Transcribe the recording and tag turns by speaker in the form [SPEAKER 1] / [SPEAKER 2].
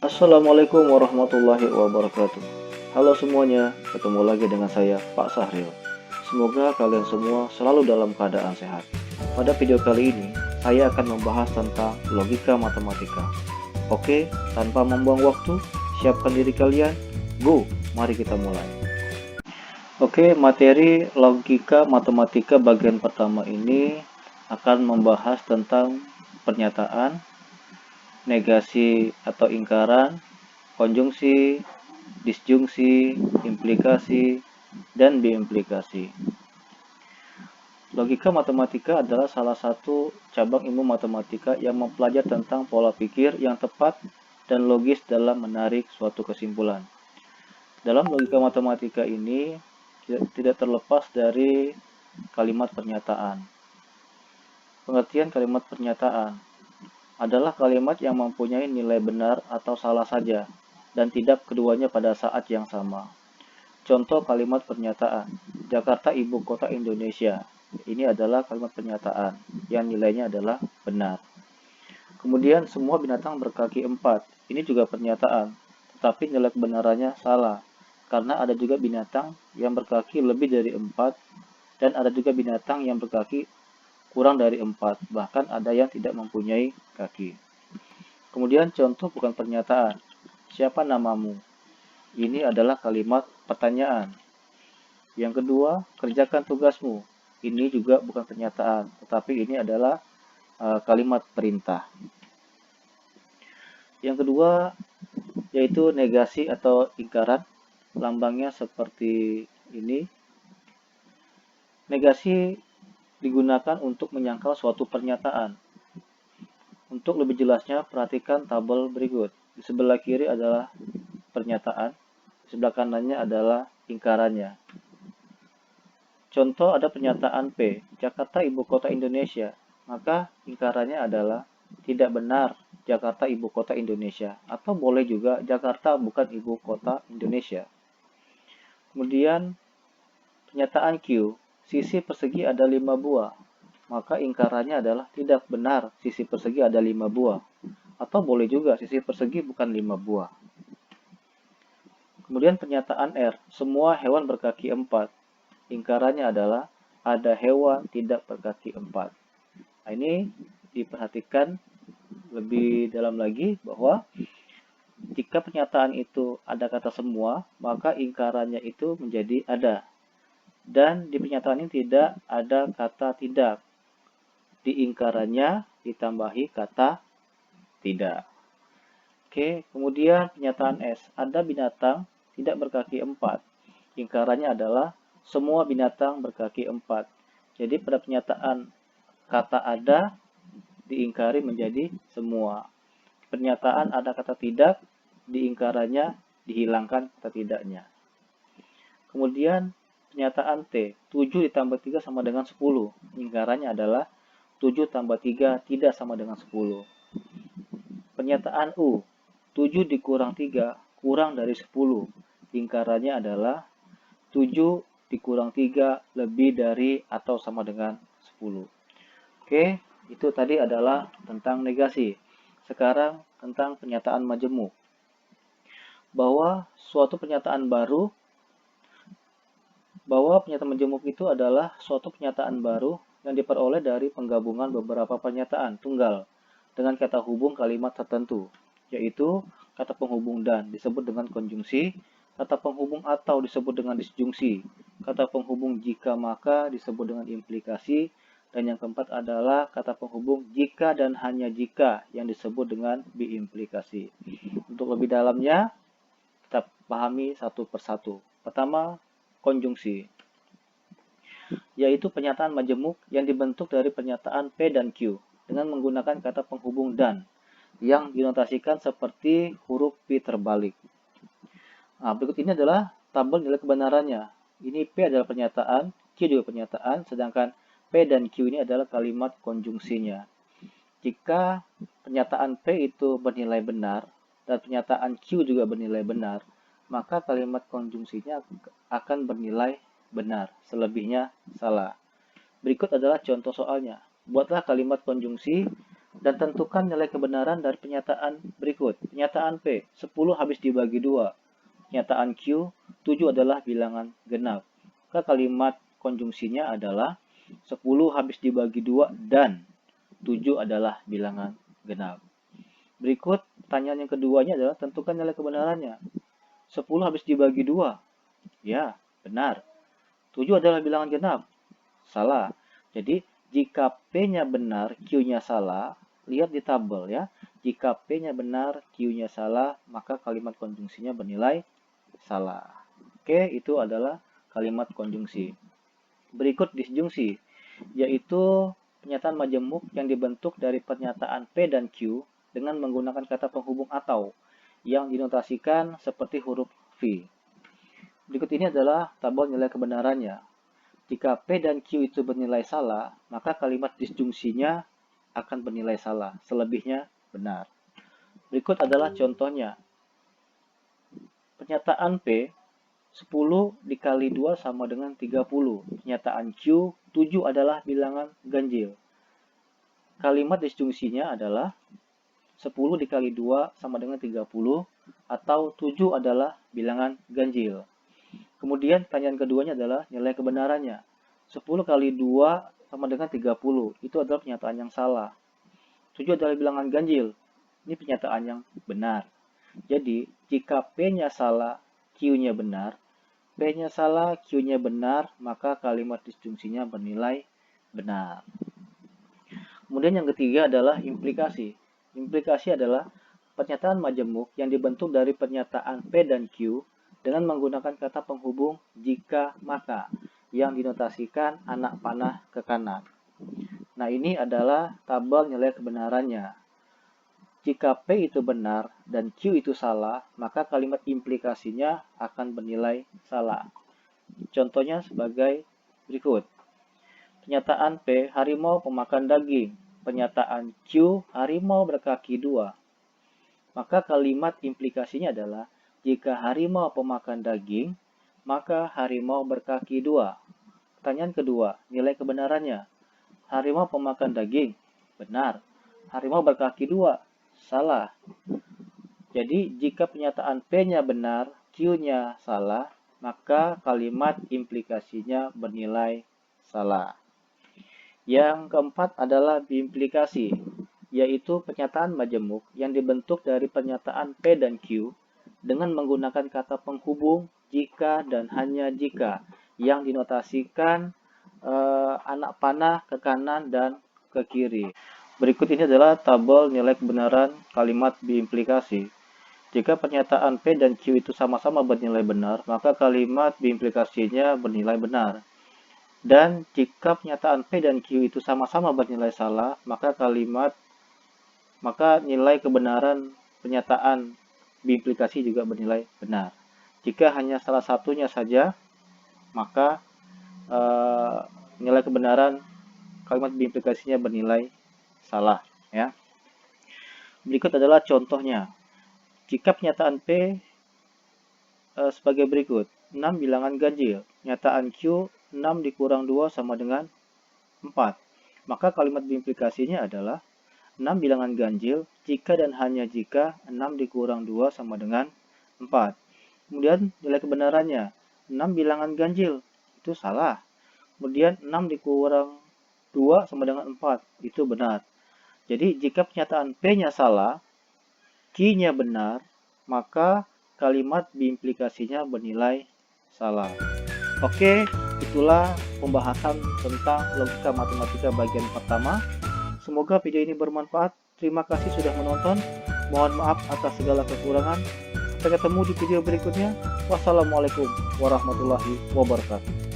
[SPEAKER 1] Assalamualaikum warahmatullahi wabarakatuh. Halo semuanya, ketemu lagi dengan saya Pak Sahril. Semoga kalian semua selalu dalam keadaan sehat. Pada video kali ini, saya akan membahas tentang logika matematika. Oke, tanpa membuang waktu, siapkan diri kalian. Go, mari kita mulai. Oke, materi logika matematika bagian pertama ini akan membahas tentang pernyataan, negasi atau ingkaran, konjungsi, disjungsi, implikasi, dan biimplikasi. Logika matematika adalah salah satu cabang ilmu matematika yang mempelajari tentang pola pikir yang tepat dan logis dalam menarik suatu kesimpulan. Dalam logika matematika ini tidak terlepas dari kalimat pernyataan. Pengertian kalimat pernyataan adalah kalimat yang mempunyai nilai benar atau salah saja, dan tidak keduanya pada saat yang sama. Contoh kalimat pernyataan, Jakarta ibu kota Indonesia. Ini adalah kalimat pernyataan yang nilainya adalah benar. Kemudian semua binatang berkaki empat. Ini juga pernyataan, tetapi nilai kebenarannya salah. Karena ada juga binatang yang berkaki lebih dari empat, dan ada juga binatang yang berkaki kurang dari empat, bahkan ada yang tidak mempunyai kaki. Kemudian contoh bukan pernyataan, siapa namamu? Ini adalah kalimat pertanyaan. Yang kedua, kerjakan tugasmu. Ini juga bukan pernyataan, tetapi ini adalah kalimat perintah. Yang kedua, yaitu negasi atau ingkaran. Lambangnya seperti ini. Negasi digunakan untuk menyangkal suatu pernyataan. Untuk lebih jelasnya, perhatikan tabel berikut. Di sebelah kiri adalah pernyataan, di sebelah kanannya adalah ingkarannya. Contoh ada pernyataan P, Jakarta ibu kota Indonesia. Maka ingkarannya adalah tidak benar Jakarta ibu kota Indonesia. Atau boleh juga Jakarta bukan ibu kota Indonesia. Kemudian pernyataan Q, sisi persegi ada 5 buah. Maka ingkarannya adalah tidak benar sisi persegi ada 5 buah. Atau boleh juga sisi persegi bukan 5 buah. Kemudian pernyataan R, semua hewan berkaki 4. Ingkarannya adalah ada hewan tidak berkaki 4. Nah, ini diperhatikan lebih dalam lagi bahwa jika pernyataan itu ada kata semua, maka ingkarannya itu menjadi ada. Dan di pernyataan ini tidak ada kata tidak. Di ingkarannya ditambahi kata tidak. Oke, kemudian pernyataan S. Ada binatang tidak berkaki 4. Ingkarannya adalah semua binatang berkaki 4. Jadi pada pernyataan kata ada diingkari menjadi semua. Pernyataan ada kata tidak, diingkarannya dihilangkan kata tidaknya. Kemudian pernyataan T, 7 ditambah 3 sama dengan 10. Ingkarannya adalah 7 tambah 3 tidak sama dengan 10. Pernyataan U, 7 dikurang 3 kurang dari 10. Ingkarannya adalah 7 dikurang 3 lebih dari atau sama dengan 10. Oke, itu tadi adalah tentang negasi. Sekarang tentang pernyataan majemuk. Bahwa pernyataan majemuk itu adalah suatu pernyataan baru yang diperoleh dari penggabungan beberapa pernyataan tunggal dengan kata hubung kalimat tertentu, yaitu kata penghubung dan disebut dengan konjungsi, kata penghubung atau disebut dengan disjungsi, kata penghubung jika maka disebut dengan implikasi, dan yang keempat adalah kata penghubung jika dan hanya jika yang disebut dengan biimplikasi. Untuk lebih dalamnya, kita pahami satu persatu. Pertama, konjungsi, yaitu pernyataan majemuk yang dibentuk dari pernyataan P dan Q dengan menggunakan kata penghubung dan yang dinotasikan seperti huruf P terbalik. Nah, berikut ini adalah tabel nilai kebenarannya. Ini P adalah pernyataan, Q juga pernyataan, sedangkan P dan Q ini adalah kalimat konjungsinya. Jika pernyataan P itu bernilai benar dan pernyataan Q juga bernilai benar, maka kalimat konjungsinya akan bernilai benar, selebihnya salah. Berikut adalah contoh soalnya. Buatlah kalimat konjungsi Dan tentukan nilai kebenaran dari pernyataan berikut. Pernyataan P, 10 habis dibagi 2. Pernyataan Q, 7 adalah bilangan genap. Maka kalimat konjungsinya adalah 10 habis dibagi 2 dan 7 adalah bilangan genap. Berikut pertanyaan yang keduanya adalah tentukan nilai kebenarannya. 10 habis dibagi 2. Ya, benar. 7 adalah bilangan genap. Salah. Jadi, jika P-nya benar, Q-nya salah, lihat di tabel ya. Jika P-nya benar, Q-nya salah, maka kalimat konjungsinya bernilai salah. Oke, itu adalah kalimat konjungsi. Berikut disjungsi, yaitu pernyataan majemuk yang dibentuk dari pernyataan P dan Q dengan menggunakan kata penghubung atau yang dinotasikan seperti huruf V. Berikut ini adalah tabel nilai kebenarannya. Jika P dan Q itu bernilai salah, maka kalimat disjungsinya akan bernilai salah, selebihnya benar. Berikut adalah contohnya. Pernyataan P, 10 dikali 2 sama dengan 30. Pernyataan Q, 7 adalah bilangan ganjil. Kalimat disjungsinya adalah 10 dikali 2 sama dengan 30 atau 7 adalah bilangan ganjil. Kemudian pertanyaan keduanya adalah nilai kebenarannya. 10 kali 2 sama dengan 30. Itu adalah pernyataan yang salah. 7 adalah bilangan ganjil. Ini pernyataan yang benar. Jadi, jika P-nya salah, Q-nya benar. P-nya salah, Q-nya benar, maka kalimat disjungsinya bernilai benar. Kemudian yang ketiga adalah implikasi. Implikasi adalah pernyataan majemuk yang dibentuk dari pernyataan P dan Q dengan menggunakan kata penghubung jika maka yang dinotasikan anak panah ke kanan. Nah, ini adalah tabel nilai kebenarannya. Jika P itu benar dan Q itu salah, maka kalimat implikasinya akan bernilai salah. Contohnya sebagai berikut. Pernyataan P, harimau pemakan daging. Pernyataan Q, harimau berkaki 2. Maka kalimat implikasinya adalah jika harimau pemakan daging, maka harimau berkaki 2. Pertanyaan kedua, nilai kebenarannya. Harimau pemakan daging, benar. Harimau berkaki 2, salah. Jadi, jika pernyataan P-nya benar, Q-nya salah, maka kalimat implikasinya bernilai salah. Yang keempat adalah biimplikasi, yaitu pernyataan majemuk yang dibentuk dari pernyataan P dan Q dengan menggunakan kata penghubung jika dan hanya jika yang dinotasikan anak panah ke kanan dan ke kiri. Berikut ini adalah tabel nilai kebenaran kalimat biimplikasi. Jika pernyataan P dan Q itu sama-sama bernilai benar, maka kalimat biimplikasinya bernilai benar. Dan jika pernyataan P dan Q itu sama-sama bernilai salah, maka nilai kebenaran pernyataan biimplikasi juga bernilai benar. Jika hanya salah satunya saja, maka nilai kebenaran kalimat biimplikasinya bernilai salah. Ya. Berikut adalah contohnya. Jika pernyataan P sebagai berikut, 6 bilangan ganjil. Pernyataan Q, 6 dikurang 2 sama dengan 4. Maka kalimat biimplikasinya adalah 6 bilangan ganjil jika dan hanya jika 6 dikurang 2 sama dengan 4. Kemudian nilai kebenarannya, 6 bilangan ganjil, itu salah. Kemudian 6 dikurang 2 sama dengan 4, itu benar. Jadi jika pernyataan P-nya salah, Q-nya benar, maka kalimat biimplikasinya bernilai salah. Oke, itulah pembahasan tentang logika matematika bagian pertama. Semoga video ini bermanfaat. Terima kasih sudah menonton. Mohon maaf atas segala kekurangan. Sampai ketemu di video berikutnya. Wassalamualaikum warahmatullahi wabarakatuh.